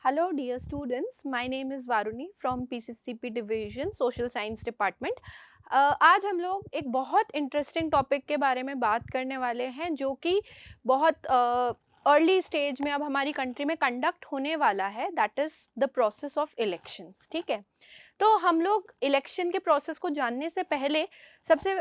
Hello dear students, my name is Varuni from PCCP Division Social Science Department. आज हम लोग एक बहुत इंटरेस्टिंग टॉपिक के बारे में बात करने वाले हैं जो कि बहुत अर्ली स्टेज में अब हमारी कंट्री में कंडक्ट होने वाला है, that is the process of elections. ठीक है, तो हम लोग इलेक्शन के प्रोसेस को जानने से पहले सबसे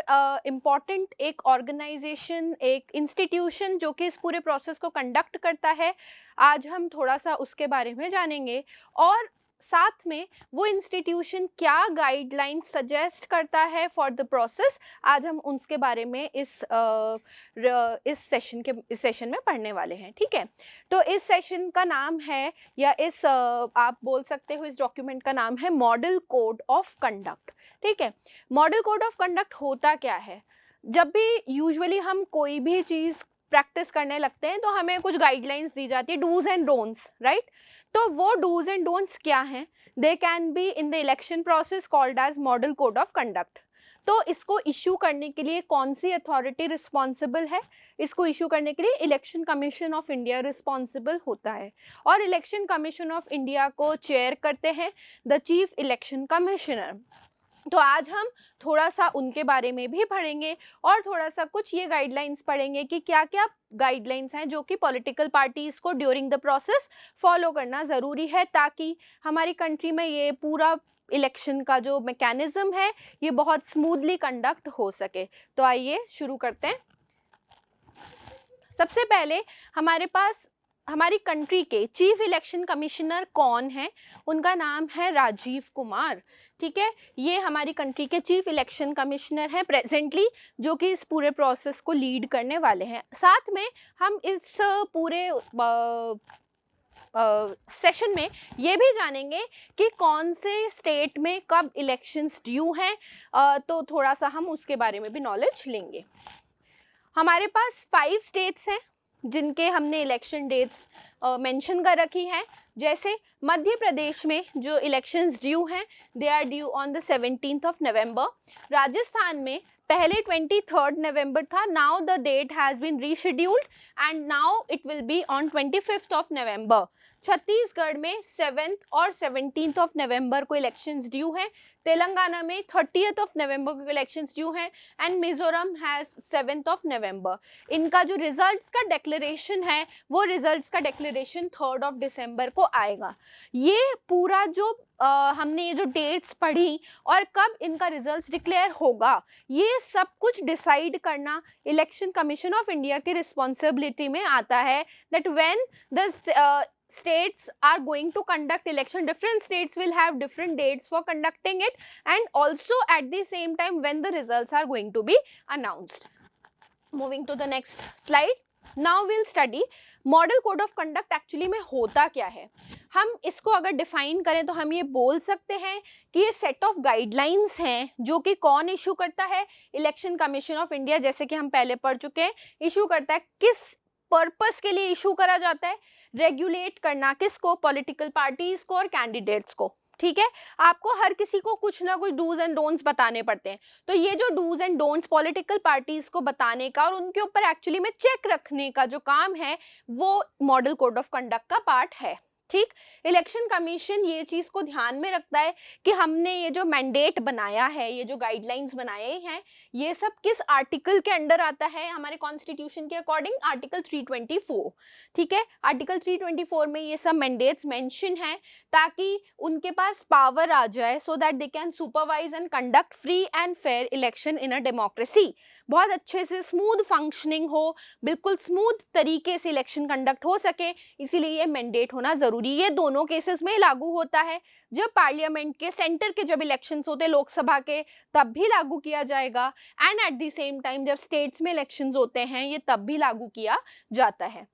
इम्पॉर्टेंट एक ऑर्गेनाइजेशन, एक इंस्टीट्यूशन जो कि इस पूरे प्रोसेस को कंडक्ट करता है, आज हम थोड़ा सा उसके बारे में जानेंगे। और साथ में वो इंस्टीट्यूशन क्या गाइडलाइंस सजेस्ट करता है फॉर द प्रोसेस, आज हम उसके बारे में इस सेशन में पढ़ने वाले हैं। ठीक है, तो इस सेशन का नाम है, या आप बोल सकते हो इस डॉक्यूमेंट का नाम है मॉडल कोड ऑफ कंडक्ट। ठीक है, मॉडल कोड ऑफ कंडक्ट होता क्या है? जब भी यूजुअली हम कोई भी चीज़ प्रैक्टिस करने लगते हैं तो हमें कुछ गाइडलाइंस दी जाती है, डूज एंड डोंट्स, राइट? तो वो डूज एंड डोंट्स क्या हैं? They can be in the election process called as model code of conduct. तो इसको इशू करने के लिए कौन सी अथॉरिटी रिस्पॉन्सिबल है? इसको इशू करने के लिए election commission of India responsible होता है, और इलेक्शन कमीशन ऑफ इंडिया को चेयर करते हैं द चीफ इलेक्शन कमिश्नर। तो आज हम थोड़ा सा उनके बारे में भी पढ़ेंगे और थोड़ा सा कुछ ये गाइडलाइंस पढ़ेंगे कि क्या क्या गाइडलाइंस हैं जो कि पॉलिटिकल पार्टीज़ को ड्यूरिंग द प्रोसेस फॉलो करना ज़रूरी है, ताकि हमारी कंट्री में ये पूरा इलेक्शन का जो मैकेनिज़्म है ये बहुत स्मूथली कंडक्ट हो सके। तो आइए शुरू करते हैं। सबसे पहले हमारे पास हमारी कंट्री के चीफ इलेक्शन कमिश्नर कौन है? उनका नाम है राजीव कुमार। ठीक है, ये हमारी कंट्री के चीफ इलेक्शन कमिश्नर हैं प्रेजेंटली, जो कि इस पूरे प्रोसेस को लीड करने वाले हैं। साथ में हम इस पूरे सेशन में ये भी जानेंगे कि कौन से स्टेट में कब इलेक्शंस ड्यू हैं, तो थोड़ा सा हम उसके बारे में भी नॉलेज लेंगे। हमारे पास 5 स्टेट्स हैं जिनके हमने इलेक्शन डेट्स मेंशन कर रखी हैं। जैसे मध्य प्रदेश में जो इलेक्शंस ड्यू हैं, they are due on the 17th of November. Rajasthan में पहले 23rd नवंबर था, now the date has been rescheduled and now it will be on 25th of November. Chhattisgarh में 7th और 17th ऑफ नवंबर को इलेक्शंस ड्यू हैं। तेलंगाना में 30th ऑफ नवंबर को इलेक्शंस ड्यू हैं and Mizoram has 7th of November. इनका जो रिजल्ट्स का डिक्लेरेशन है वो रिजल्ट्स का डिक्लेरेशन 3rd ऑफ दिसंबर को आएगा। ये पूरा जो हमने ये जो डेट्स पढ़ी और कब इनका रिजल्ट्स डिक्लेयर होगा, ये सब कुछ डिसाइड करना इलेक्शन कमीशन ऑफ इंडिया की रिस्पॉन्सिबिलिटी में आता है। That when the states are going to conduct election, different states will have different dates for conducting it, and also at the same time when the results are going to be announced. Moving to the next slide, now we'll study model code of conduct actually में होता क्या है। हम इसको अगर define करें तो हम ये बोल सकते हैं कि ये सेट ऑफ गाइडलाइंस हैं जो कि कौन इशू करता है? इलेक्शन कमीशन ऑफ इंडिया, जैसे कि हम पहले पढ़ चुके हैं। इशू करता है किस पर्पस के लिए इशू करा जाता है? रेगुलेट करना किसको? पॉलिटिकल पार्टीज को और कैंडिडेट्स को। ठीक है, आपको हर किसी को कुछ ना कुछ डूज एंड डोंट्स बताने पड़ते हैं, तो ये जो dos and don'ts political parties को बताने का और उनके ऊपर एक्चुअली में चेक रखने का जो काम है वो मॉडल कोड ऑफ कंडक्ट का पार्ट है। ठीक, इलेक्शन कमीशन ये चीज़ को ध्यान में रखता है कि हमने ये जो मैंडेट बनाया है, ये जो गाइडलाइंस बनाए हैं, ये सब किस आर्टिकल के अंडर आता है? हमारे कॉन्स्टिट्यूशन के अकॉर्डिंग आर्टिकल 324। ठीक है, आर्टिकल 324 में ये सब मैंडेट्स मेंशन है ताकि उनके पास पावर आ जाए, so that they can supervise and conduct free and fair election in a democracy. बहुत अच्छे से स्मूथ फंक्शनिंग हो, बिल्कुल स्मूथ तरीके से इलेक्शन कंडक्ट हो सके, इसीलिए ये मैंडेट होना ज़रूरी। ये दोनों केसेस में लागू होता है। जब पार्लियामेंट के सेंटर के जब इलेक्शंस होते हैं लोकसभा के, तब भी लागू किया जाएगा, and eight the same time जब स्टेट्स में इलेक्शंस होते हैं ये तब भी लागू किया जाता है।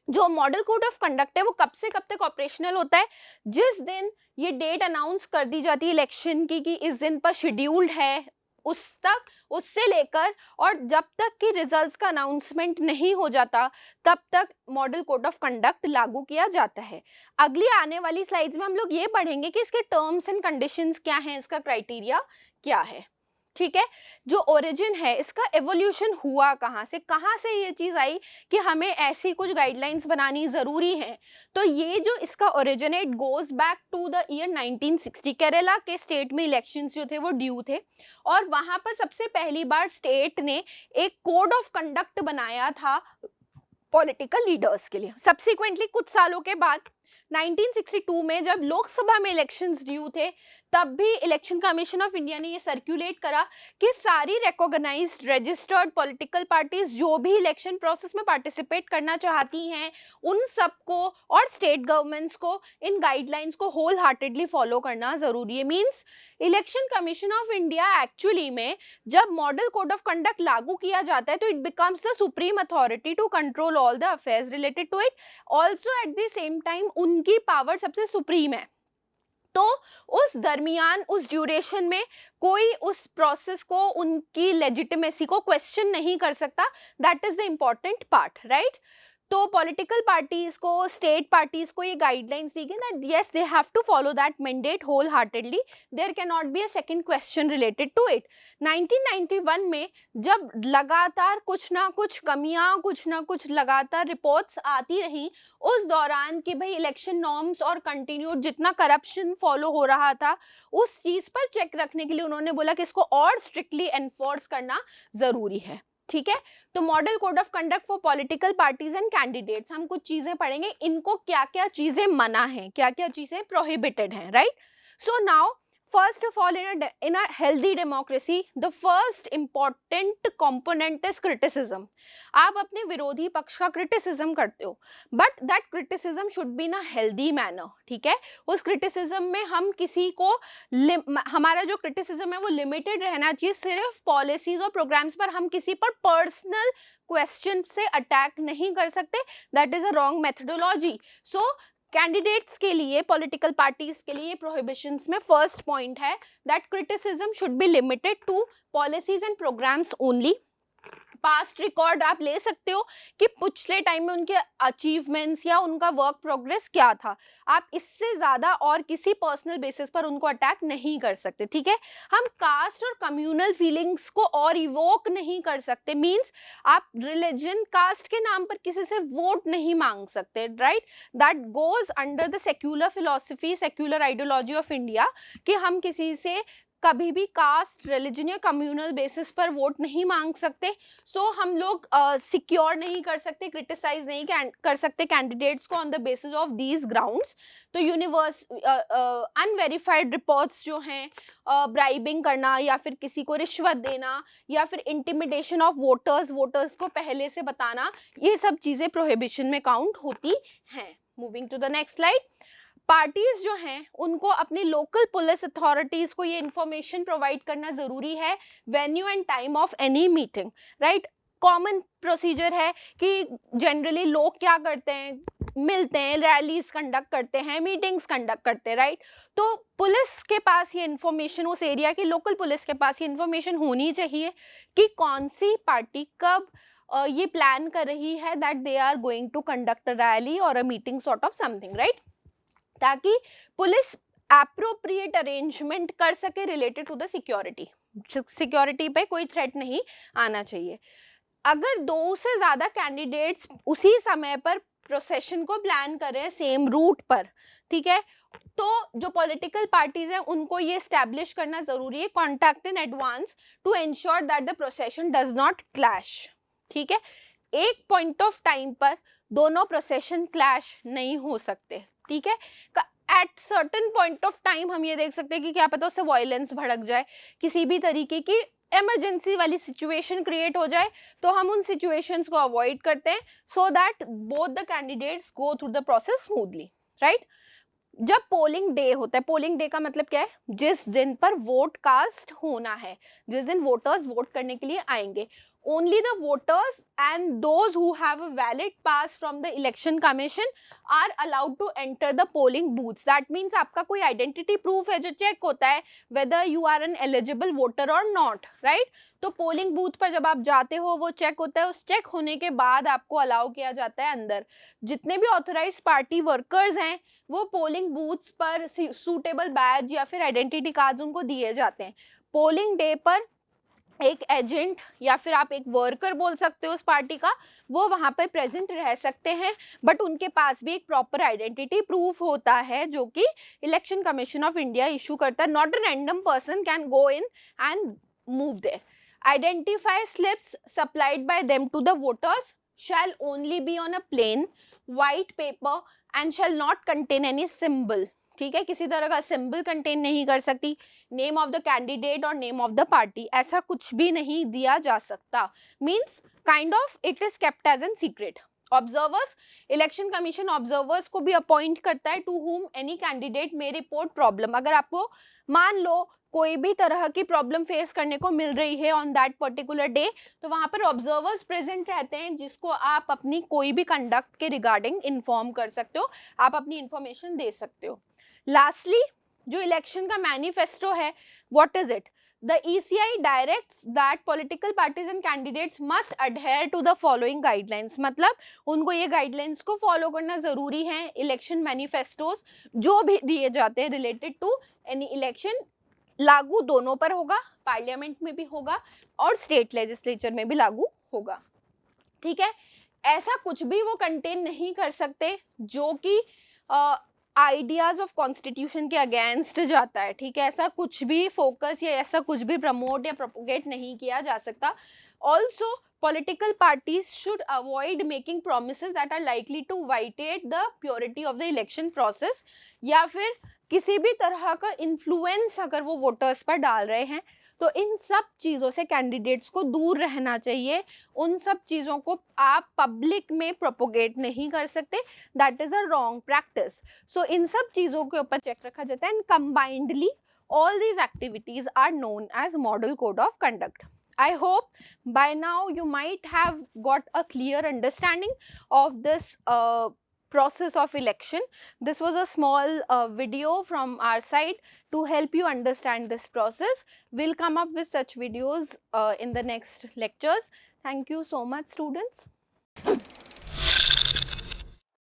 जो मॉडल कोड ऑफ कंडक्ट है वो कब से कब तक ऑपरेशनल होता है? जिस दिन ये डेट अनाउंस कर दी जाती है इलेक्शन की कि इस दिन पर शेड्यूल्ड है, उससे लेकर और जब तक कि रिजल्ट्स का अनाउंसमेंट नहीं हो जाता तब तक मॉडल कोड ऑफ कंडक्ट लागू किया जाता है। अगली आने वाली स्लाइड्स में हम लोग ये पढ़ेंगे कि इसके टर्म्स एंड कंडीशंस क्या हैं, इसका क्राइटेरिया क्या है। ठीक है, जो ओरिजिन है इसका एवोल्यूशन हुआ कहाँ से ये चीज़ आई कि हमें ऐसी कुछ गाइडलाइंस बनानी ज़रूरी है। तो ये जो इसका originate goes back to the year 1960। Kerala के स्टेट में इलेक्शंस जो थे वो ड्यू थे और वहाँ पर सबसे पहली बार स्टेट ने एक कोड ऑफ कंडक्ट बनाया था पॉलिटिकल लीडर्स के लिए। सब्सिक्वेंटली कुछ सालों के बाद 1962 में जब लोकसभा में इलेक्शंस ड्यू थे तब भी इलेक्शन कमीशन ऑफ इंडिया ने ये सर्कुलेट करा कि सारी रिकॉग्नाइज्ड रजिस्टर्ड पॉलिटिकल पार्टीज जो भी इलेक्शन प्रोसेस में पार्टिसिपेट करना चाहती हैं उन सबको और स्टेट गवर्नमेंट्स को इन गाइडलाइंस को होल हार्टेडली फॉलो करना जरूरी है। Means election commission of India actually में जब मॉडल कोड ऑफ कंडक्ट लागू किया जाता है तो it becomes the supreme authority to control all the affairs related to it. Also at the same time उनकी पावर सबसे सुप्रीम है। तो उस दरमियान उस ड्यूरेशन में कोई उस प्रोसेस को उनकी लेजिटिमेसी को क्वेश्चन नहीं कर सकता। That is the important part, right. तो पॉलिटिकल पार्टीज को स्टेट पार्टीज को ये गाइडलाइंस दी गई that yes they have to follow that mandate whole heartedly, there can not be a second question related to it. 1991 में जब लगातार कुछ ना कुछ कमियां कुछ ना कुछ लगातार रिपोर्ट्स आती रही उस दौरान कि भाई इलेक्शन नॉर्म्स और कंटिन्यूड जितना करप्शन फॉलो हो रहा था उस चीज पर चेक रखने के लिए उन्होंने बोला कि इसको और स्ट्रिक्टली एनफोर्स करना जरूरी है। ठीक है, तो model code of conduct for political parties and candidates, हम कुछ चीजें पढ़ेंगे इनको क्या क्या चीजें मना है, क्या क्या चीजें प्रोहिबिटेड हैं, right. So now first of all in a healthy democracy the first important component is criticism। आप अपने विरोधी पक्ष का क्रिटिसिज्म करते हो but that criticism should be in a healthy manner. ठीक है, उस क्रिटिसिज्म में हम किसी को हमारा जो क्रिटिसिज्म है वो लिमिटेड रहना चाहिए, सिर्फ पॉलिसीज और प्रोग्राम्स पर हम किसी पर पर्सनल क्वेश्चन से अटैक नहीं कर सकते। That is a wrong methodology. So candidates के लिए पॉलिटिकल पार्टीज के लिए प्रोहिबिशंस में फर्स्ट पॉइंट है that criticism should be limited to policies and programmes only. Past record आप ले सकते हो कि पिछले टाइम में उनके अचीवमेंट्स या उनका वर्क प्रोग्रेस क्या था, आप इससे ज्यादा और किसी पर्सनल बेसिस पर उनको अटैक नहीं कर सकते। ठीक है, हम कास्ट और कम्युनल फीलिंग्स को और इवोक नहीं कर सकते। मींस आप रिलीजन कास्ट के नाम पर किसी से वोट नहीं मांग सकते, right. That goes under the secular philosophy secular ideology of India कि हम किसी से कभी भी कास्ट रिलीजन या कम्युनल बेसिस पर वोट नहीं मांग सकते। सो हम लोग सिक्योर नहीं कर सकते, क्रिटिसाइज नहीं कर सकते कैंडिडेट्स को on the basis of these grounds. तो यूनिवर्स अनवेरीफाइड रिपोर्ट्स जो हैं, ब्राइबिंग करना या फिर किसी को रिश्वत देना या फिर इंटिमिडेशन ऑफ वोटर्स को पहले से बताना, ये सब चीज़ें प्रोहिबिशन में काउंट होती हैं। Moving to the next slide. Parties जो हैं उनको अपनी लोकल पुलिस अथॉरिटीज को ये इंफॉर्मेशन प्रोवाइड करना जरूरी है venue and time of any meeting, right. Common procedure है कि जनरली लोग क्या करते हैं, मिलते हैं, रैलीज कंडक्ट करते हैं, मीटिंग्स कंडक्ट करते हैं, राइट। तो पुलिस के पास ये इन्फॉर्मेशन, उस एरिया की लोकल पुलिस के पास ये इन्फॉर्मेशन होनी चाहिए कि कौन सी पार्टी कब ये प्लान कर रही है that they are going to conduct a rally और a meeting sort of something, right, ताकि पुलिस एप्रोप्रिएट अरेंजमेंट कर सके related to the security. Security पे कोई थ्रेट नहीं आना चाहिए। अगर 2 से ज़्यादा कैंडिडेट्स उसी समय पर प्रोसेशन को प्लान कर रहे हैं सेम रूट पर, ठीक है, तो जो पॉलिटिकल पार्टीज हैं उनको ये एस्टैब्लिश करना जरूरी है contact in advance to ensure that the procession does not clash. ठीक है, एक पॉइंट ऑफ टाइम पर दोनों प्रोसेशन क्लैश नहीं हो सकते। ठीक है, at certain point of time हम ये देख सकते हैं कि क्या पता उससे वायलेंस भड़क जाए, किसी भी तरीके की इमरजेंसी वाली सिचुएशन क्रिएट हो जाए, तो हम उन सिचुएशंस को अवॉइड करते हैं so that both the candidates go through the process smoothly, right. जब पोलिंग डे होता है, पोलिंग डे का मतलब क्या है, जिस दिन पर वोट कास्ट होना है, जिस दिन वोटर्स वोट करने के लिए आएंगे, only the voters and those who have a valid pass from the election commission are allowed to enter the polling booths। that means आपका कोई identity proof है जो चेक होता है whether you are an eligible voter or not, right। तो polling booth पर जब आप जाते हो वो चेक होता है, उस चेक होने के बाद आपको अलाउ किया जाता है अंदर। जितने भी ऑथराइज पार्टी वर्कर्स हैं वो पोलिंग बूथ्स पर सूटेबल बैज या फिर आइडेंटिटी कार्ड्स उनको दिए जाते हैं। पोलिंग डे पर एक एजेंट या फिर आप एक वर्कर बोल सकते हो उस पार्टी का, वो वहाँ पे प्रेजेंट रह सकते हैं, बट उनके पास भी एक प्रॉपर आइडेंटिटी प्रूफ होता है जो कि election commission of India issue करता है. Not a random person can go in and move there. Identify slips supplied by them to the voters shall only be on a plain white paper and shall not contain any symbol. ठीक है, किसी तरह का symbol contain नहीं कर सकती. Name of the candidate और name of the party ऐसा कुछ भी नहीं दिया जा सकता. Means kind of it is kept as an secret. Observers, election commission observers को भी अपॉइंट करता है to whom any candidate may report problem. अगर आपको मान लो कोई भी तरह की प्रॉब्लम फेस करने को मिल रही है ऑन दैट पर्टिकुलर डे, तो वहां पर ऑब्जर्वर्स प्रेजेंट रहते हैं जिसको आप अपनी कोई भी कंडक्ट के रिगार्डिंग इन्फॉर्म कर सकते हो, आप अपनी इंफॉर्मेशन दे सकते हो. लास्टली, जो इलेक्शन का मैनिफेस्टो है, what is it? The ECI directs that political parties and candidates must adhere to the following guidelines. मतलब उनको ये guidelines को follow करना ज़रूरी है. इलेक्शन मैनिफेस्टोस जो भी दिए जाते हैं रिलेटेड टू एनी इलेक्शन लागू दोनों पर होगा, पार्लियामेंट में भी होगा और स्टेट लेजिस्लेचर में भी लागू होगा. ठीक है, ऐसा कुछ भी वो कंटेन नहीं कर सकते जो कि आइडियाज ऑफ कॉन्स्टिट्यूशन के अगेंस्ट जाता है. ठीक है, ऐसा कुछ भी फोकस या ऐसा कुछ भी प्रमोट या प्रोपोगेट नहीं किया जा सकता. Also political parties should avoid making promises that are likely to violate the purity of the election process, या फिर किसी भी तरह का इन्फ्लुएंस अगर वो वोटर्स पर डाल रहे हैं तो इन सब चीज़ों से कैंडिडेट्स को दूर रहना चाहिए. उन सब चीज़ों को आप पब्लिक में प्रोपोगेट नहीं कर सकते. That is a wrong practice. So इन सब चीज़ों के ऊपर चेक रखा जाता है and combinedly all these activities are known as model code of conduct. I hope by now you might have got a clear understanding of this process of election. This was a small video from our side to help you understand this process. We'll come up with such videos in the next lectures. Thank you so much, students.